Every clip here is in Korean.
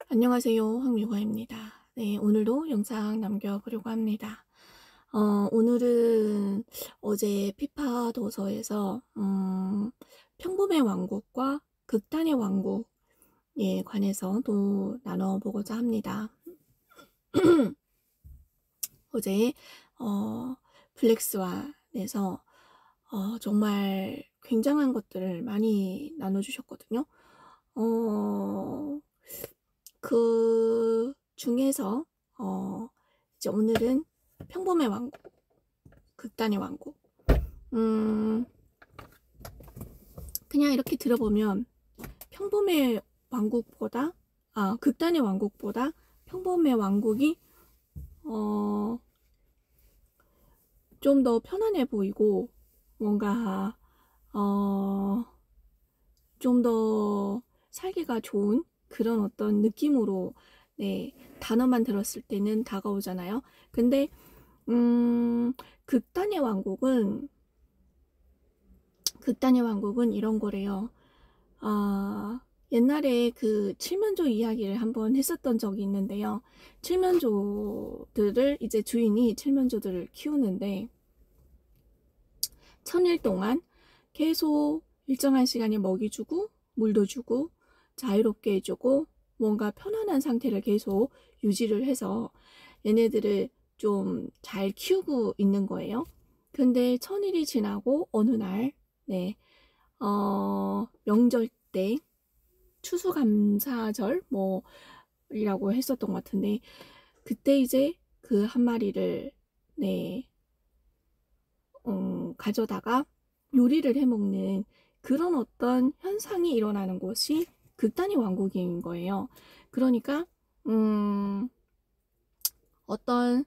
안녕하세요. 황미화입니다. 네, 오늘도 영상 남겨보려고 합니다. 오늘은 어제 피파 도서에서 평범의 왕국과 극단의 왕국에 관해서 또 나눠보고자 합니다. 어제 블랙스완에서 정말 굉장한 것들을 많이 나눠주셨거든요. 그 중에서 이제 오늘은 평범의 왕국, 극단의 왕국. 그냥 이렇게 들어보면 평범의 왕국보다 극단의 왕국보다 평범의 왕국이 좀 더 편안해 보이고 뭔가 좀 더 살기가 좋은 그런 어떤 느낌으로 단어만 들었을 때는 다가오잖아요. 근데 극단의 왕국은 이런 거래요. 옛날에 그 칠면조 이야기를 한번 했었던 적이 있는데요. 칠면조들을 이제 주인이 칠면조들을 키우는데 1000일 동안 계속 일정한 시간에 먹이 주고 물도 주고 자유롭게 해주고 뭔가 편안한 상태를 계속 유지를 해서 얘네들을 좀 잘 키우고 있는 거예요. 근데 1000일이 지나고 어느 날 명절 때 추수감사절 이라고 했었던 것 같은데 그때 이제 그 한 마리를 가져다가 요리를 해먹는 그런 어떤 현상이 일어나는 곳이 극단의 왕국인 거예요. 그러니까 어떤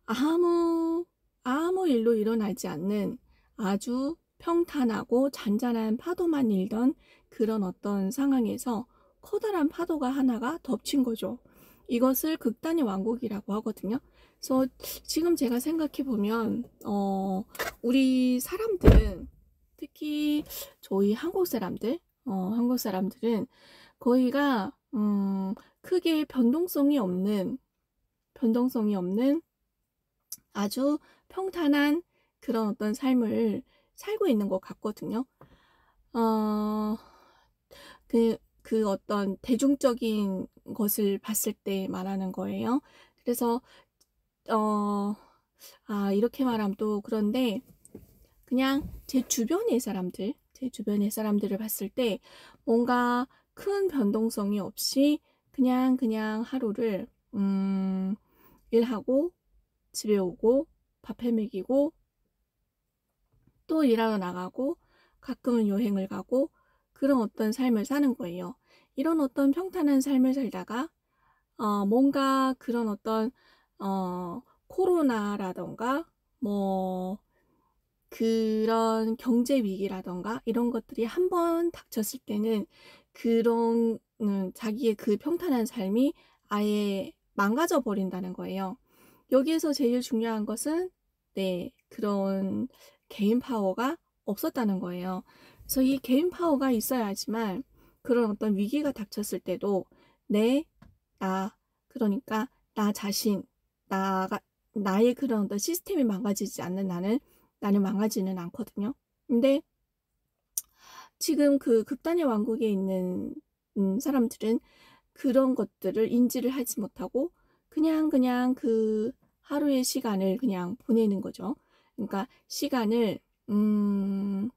아무 일로 일어나지 않는 아주 평탄하고 잔잔한 파도만 일던 그런 어떤 상황에서 커다란 파도가 하나가 덮친 거죠. 이것을 극단의 왕국이라고 하거든요. 그래서 지금 제가 생각해 보면 우리 사람들은 특히 저희 한국 사람들은 거의가 크게 변동성이 없는 아주 평탄한 그런 어떤 삶을 살고 있는 것 같거든요. 그 어떤 대중적인 것을 봤을 때 말하는 거예요. 그래서 이렇게 말하면 또 그런데 그냥 제 주변의 사람들을 봤을 때 뭔가 큰 변동성이 없이 그냥 하루를 일하고 집에 오고 밥 해 먹이고 또 일하러 나가고 가끔은 여행을 가고 그런 어떤 삶을 사는 거예요. 이런 어떤 평탄한 삶을 살다가 뭔가 그런 어떤 코로나라던가 그런 경제 위기라던가 이런 것들이 한번 닥쳤을 때는 그런 자기의 그 평탄한 삶이 아예 망가져 버린다는 거예요. 여기에서 제일 중요한 것은 그런 개인 파워가 없었다는 거예요. 그래서 이 개인 파워가 있어야지만 그런 어떤 위기가 닥쳤을 때도 그러니까 나 자신, 나의 그런 어떤 시스템이 망가지지 않는 나는 망하지는 않거든요. 근데 지금 그 극단의 왕국에 있는 사람들은 그런 것들을 인지를 하지 못하고 그냥 그 하루의 시간을 그냥 보내는 거죠. 그러니까 시간을 그냥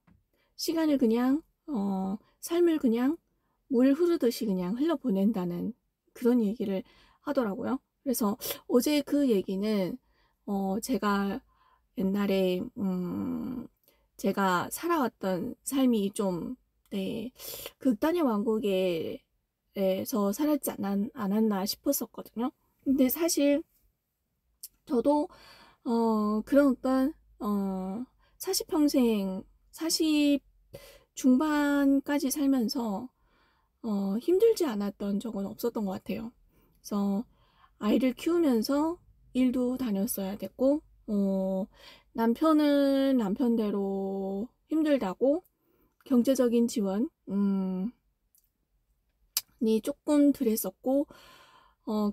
삶을 그냥 물 흐르듯이 그냥 흘려보낸다는 그런 얘기를 하더라고요. 그래서 어제 그 얘기는 제가 옛날에 제가 살아왔던 삶이 좀 극단의 왕국에서 살았지 않았나 싶었었거든요. 근데 사실 저도 그런 어떤 40평생 40 중반까지 살면서 힘들지 않았던 적은 없었던 것 같아요. 그래서 아이를 키우면서 일도 다녔어야 됐고 남편은 남편대로 힘들다고 경제적인 지원이 조금 덜했었고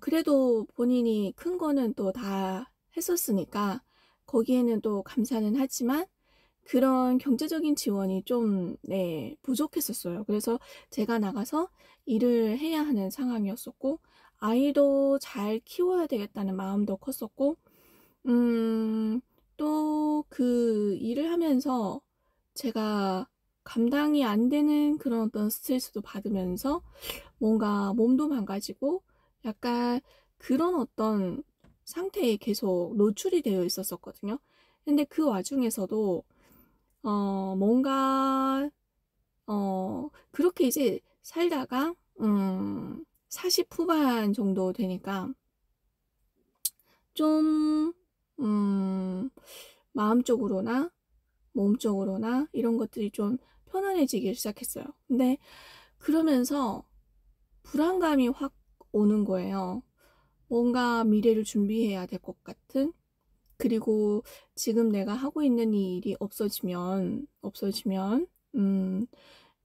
그래도 본인이 큰 거는 또 다 했었으니까 거기에는 또 감사는 하지만 그런 경제적인 지원이 좀 네 부족했었어요. 그래서 제가 나가서 일을 해야 하는 상황이었었고 아이도 잘 키워야 되겠다는 마음도 컸었고 또 그 일을 하면서 제가 감당이 안 되는 그런 어떤 스트레스도 받으면서 뭔가 몸도 망가지고 약간 그런 어떤 상태에 계속 노출이 되어 있었었거든요. 근데 그 와중에서도 뭔가 그렇게 이제 살다가 40 후반 정도 되니까 좀 마음적으로나 몸적으로나 이런 것들이 좀 편안해지기 시작했어요. 근데 그러면서 불안감이 확 오는 거예요. 뭔가 미래를 준비해야 될 것 같은, 그리고 지금 내가 하고 있는 이 일이 없어지면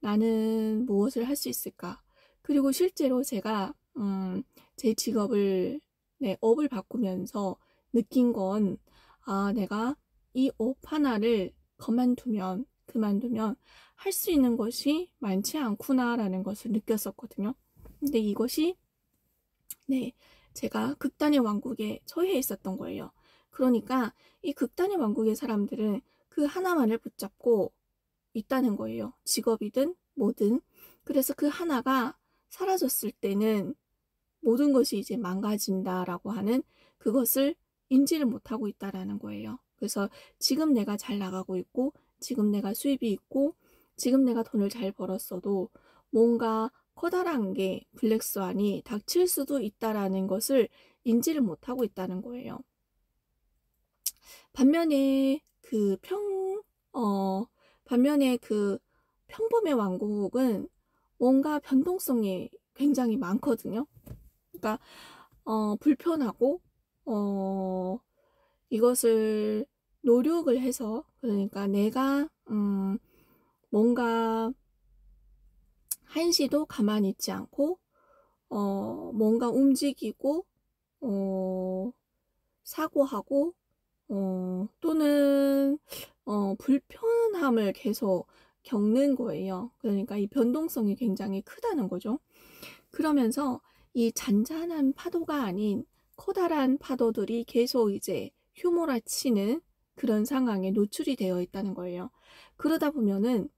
나는 무엇을 할 수 있을까? 그리고 실제로 제가 제 직업을 네, 업을 바꾸면서 느낀 건 내가 이 업 하나를 그만두면 할 수 있는 것이 많지 않구나라는 것을 느꼈었거든요. 근데 이것이 네, 제가 극단의 왕국에 처해 있었던 거예요. 그러니까 이 극단의 왕국의 사람들은 그 하나만을 붙잡고 있다는 거예요. 직업이든 뭐든. 그래서 그 하나가 사라졌을 때는 모든 것이 이제 망가진다라고 하는 그것을 인지를 못하고 있다라는 거예요. 그래서 지금 내가 잘 나가고 있고, 지금 내가 수입이 있고, 지금 내가 돈을 잘 벌었어도 뭔가 커다란 게 블랙스완이 닥칠 수도 있다라는 것을 인지를 못하고 있다는 거예요. 반면에 어, 반면에 그 평범의 왕국은 뭔가 변동성이 굉장히 많거든요. 그러니까 불편하고 이것을 노력을 해서, 그러니까 내가 뭔가 한시도 가만히 있지 않고 뭔가 움직이고 사고하고 또는 불편함을 계속 겪는 거예요. 그러니까 이 변동성이 굉장히 크다는 거죠. 그러면서 이 잔잔한 파도가 아닌 커다란 파도들이 계속 이제 휘몰아치는 그런 상황에 노출이 되어 있다는 거예요. 그러다 보면은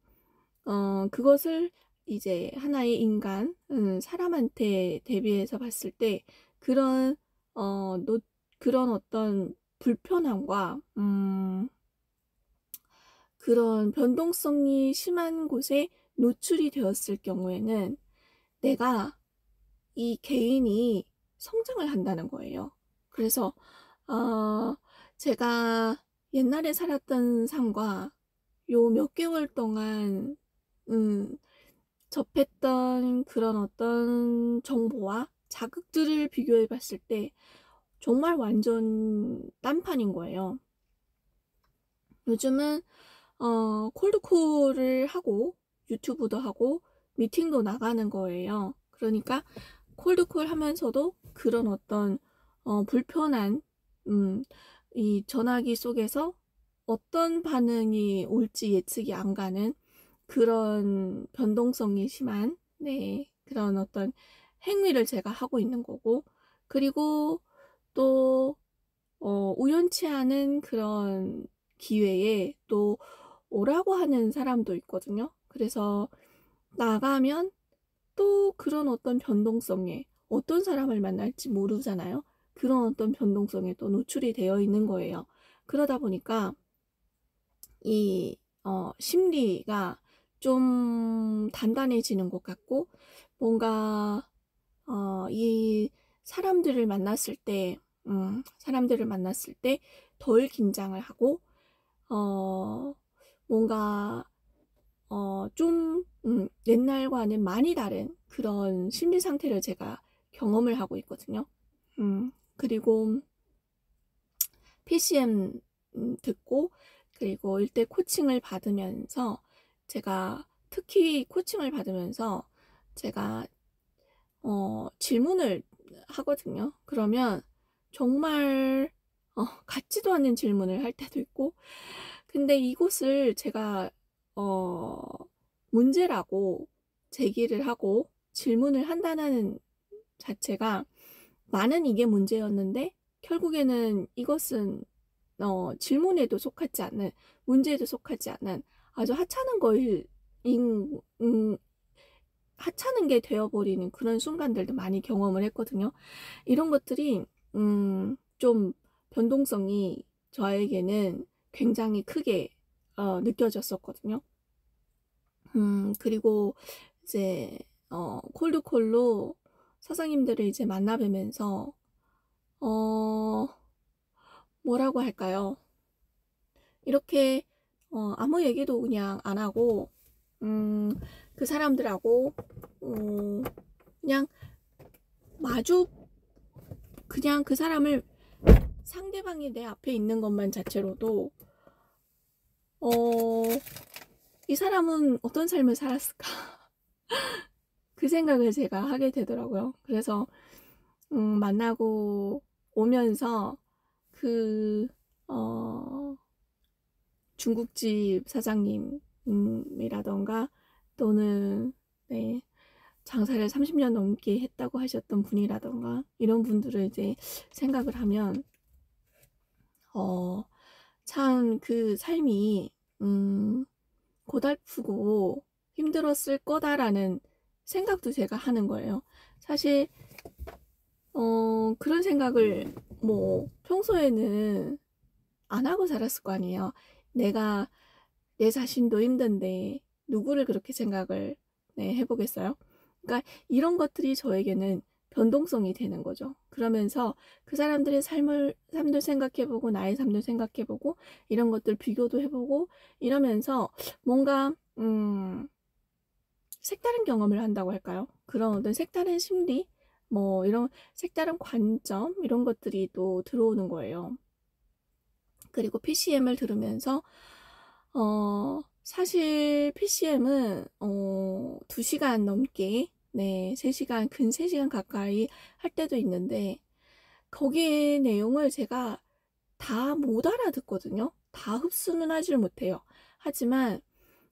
그것을 이제 하나의 인간, 사람한테 대비해서 봤을 때 그런 어, 노, 그런 어떤 불편함과 그런 변동성이 심한 곳에 노출이 되었을 경우에는 내가 이 개인이 성장을 한다는 거예요. 그래서 어, 제가 옛날에 살았던 삶과 요 몇 개월 동안 음, 접했던 그런 어떤 정보와 자극들을 비교해 봤을 때 정말 완전 딴판인 거예요. 요즘은 콜드콜을 하고 유튜브도 하고 미팅도 나가는 거예요. 그러니까 콜드콜 하면서도 그런 어떤 불편한 이 전화기 속에서 어떤 반응이 올지 예측이 안 가는 그런 변동성이 심한 네, 그런 어떤 행위를 제가 하고 있는 거고, 그리고 또 우연치 않은 그런 기회에 또 오라고 하는 사람도 있거든요. 그래서 나가면 또 그런 어떤 변동성에 어떤 사람을 만날지 모르잖아요. 그런 어떤 변동성에 또 노출이 되어 있는 거예요. 그러다 보니까 이 심리가 좀 단단해지는 것 같고 뭔가 이 사람들을 만났을 때 덜 긴장을 하고 뭔가 좀 옛날과는 많이 다른 그런 심리 상태를 제가 경험을 하고 있거든요. 그리고 PCM 듣고 그리고 일대 코칭을 받으면서 제가 특히 코칭을 받으면서 제가 질문을 하거든요. 그러면 정말 같지도 않은 질문을 할 때도 있고, 근데 이곳을 제가 문제라고 제기를 하고 질문을 한다는 자체가, 나는 이게 문제였는데 결국에는 이것은 질문에도 속하지 않는, 문제에도 속하지 않는 아주 하찮은 거일, 하찮은 게 되어버리는 그런 순간들도 많이 경험을 했거든요. 이런 것들이 좀 변동성이 저에게는 굉장히 크게 느껴졌었거든요. 그리고 이제 콜드콜로 사장님들을 이제 만나 뵈면서 뭐라고 할까요? 이렇게 아무 얘기도 그냥 안 하고 그 사람들하고 그냥 마주, 그냥 그 사람을, 상대방이 내 앞에 있는 것만 자체로도 이 사람은 어떤 삶을 살았을까 그 생각을 제가 하게 되더라고요. 그래서 만나고 오면서 그 중국집 사장님이라던가 또는 네, 장사를 30년 넘게 했다고 하셨던 분이라던가 이런 분들을 이제 생각을 하면 참 그 삶이 고달프고 힘들었을 거다라는 생각도 제가 하는 거예요. 사실 그런 생각을 뭐 평소에는 안 하고 살았을 거 아니에요. 내가 내 자신도 힘든데 누구를 그렇게 생각을 해보겠어요? 그러니까 이런 것들이 저에게는 변동성이 되는 거죠. 그러면서 그 사람들의 삶도 생각해보고 나의 삶도 생각해보고 이런 것들 비교도 해보고 이러면서 뭔가 색다른 경험을 한다고 할까요? 그런 어떤 색다른 심리, 뭐 이런 색다른 관점 이런 것들이 또 들어오는 거예요. 그리고 PCM을 들으면서 사실 PCM은 2시간 넘게, 네, 3시간, 근 3시간 가까이 할 때도 있는데 거기에 내용을 제가 다 못 알아듣거든요. 다 흡수는 하질 못해요. 하지만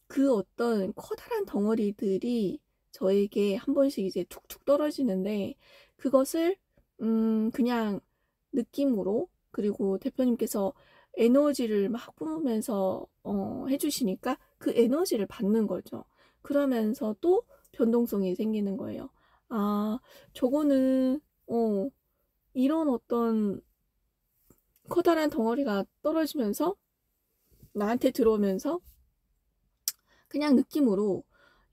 그 어떤 커다란 덩어리들이 저에게 한 번씩 이제 툭툭 떨어지는데 그것을 그냥 느낌으로, 그리고 대표님께서 에너지를 막 뿜으면서 해주시니까 그 에너지를 받는 거죠. 그러면서 또 변동성이 생기는 거예요. 아, 저거는 이런 어떤 커다란 덩어리가 떨어지면서 나한테 들어오면서 그냥 느낌으로,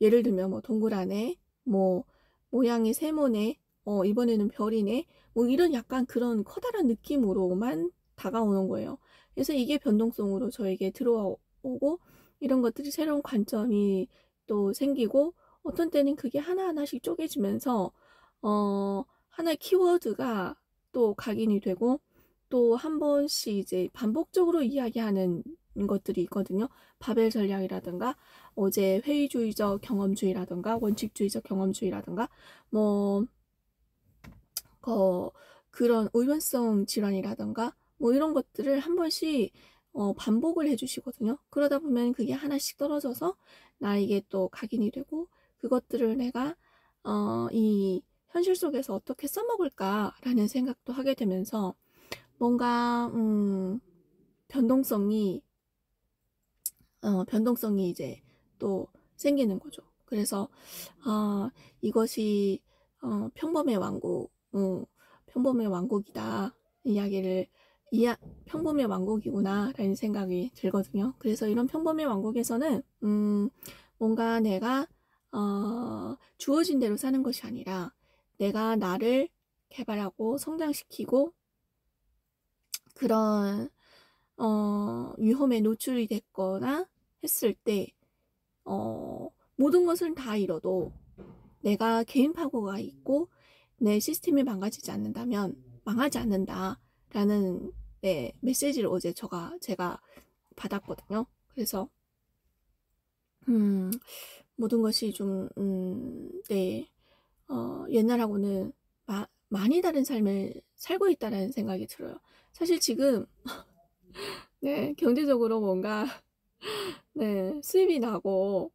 예를 들면 뭐 동굴 안에 뭐 모양이 세모네, 이번에는 별이네, 뭐 이런 약간 그런 커다란 느낌으로만 다가오는 거예요. 그래서 이게 변동성으로 저에게 들어오고 이런 것들이 새로운 관점이 또 생기고 어떤 때는 그게 하나하나씩 쪼개지면서 하나의 키워드가 또 각인이 되고 또 한 번씩 이제 반복적으로 이야기하는 것들이 있거든요. 바벨 전략이라든가 어제 회의주의적 경험주의라든가 원칙주의적 경험주의라든가 뭐 그런 의존성 질환이라든가 뭐 이런 것들을 한 번씩 반복을 해주시거든요. 그러다 보면 그게 하나씩 떨어져서 나에게 또 각인이 되고 그것들을 내가 이 현실 속에서 어떻게 써먹을까라는 생각도 하게 되면서 뭔가 변동성이 이제 또 생기는 거죠. 그래서 이것이 평범의 왕국, 평범의 왕국이다 이야기를 평범의 왕국이구나 라는 생각이 들거든요. 그래서 이런 평범의 왕국에서는 뭔가 내가 주어진 대로 사는 것이 아니라 내가 나를 개발하고 성장시키고 그런 위험에 노출이 됐거나 했을 때 모든 것을 다 잃어도 내가 개인 파고가 있고 내 시스템이 망가지지 않는다면 망하지 않는다라는 메시지를 어제 제가 받았거든요. 그래서 모든 것이 좀 옛날하고는 많이 다른 삶을 살고 있다는 생각이 들어요. 사실 지금 네, 경제적으로 뭔가 네, 수입이 나고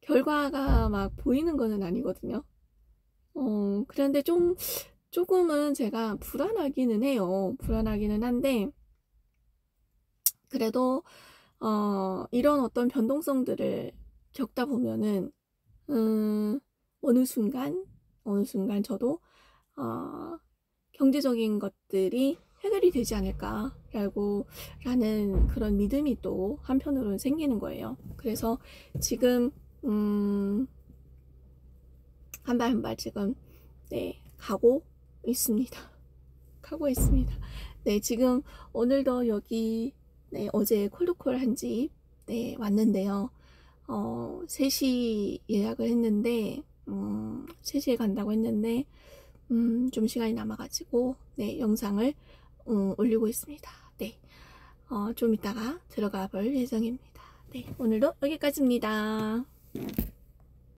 결과가 막 보이는 거는 아니거든요. 그런데 조금은 제가 불안하기는 해요. 불안하기는 한데 그래도 이런 어떤 변동성들을 겪다 보면은 음 어느 순간 저도 어 '경제적인 것들이 해결이 되지 않을까.'라고 라는 그런 믿음이 또 한편으로는 생기는 거예요. 그래서 지금 음 한 발 한 발 지금 네 가고 있습니다. 가고 있습니다. 네, 지금 오늘도 여기 네, 어제 콜드콜 한 집 네, 왔는데요. 3시 예약을 했는데 3시에 간다고 했는데 좀 시간이 남아 가지고 네, 영상을 올리고 있습니다. 네. 좀 이따가 들어가 볼 예정입니다. 네, 오늘도 여기까지입니다.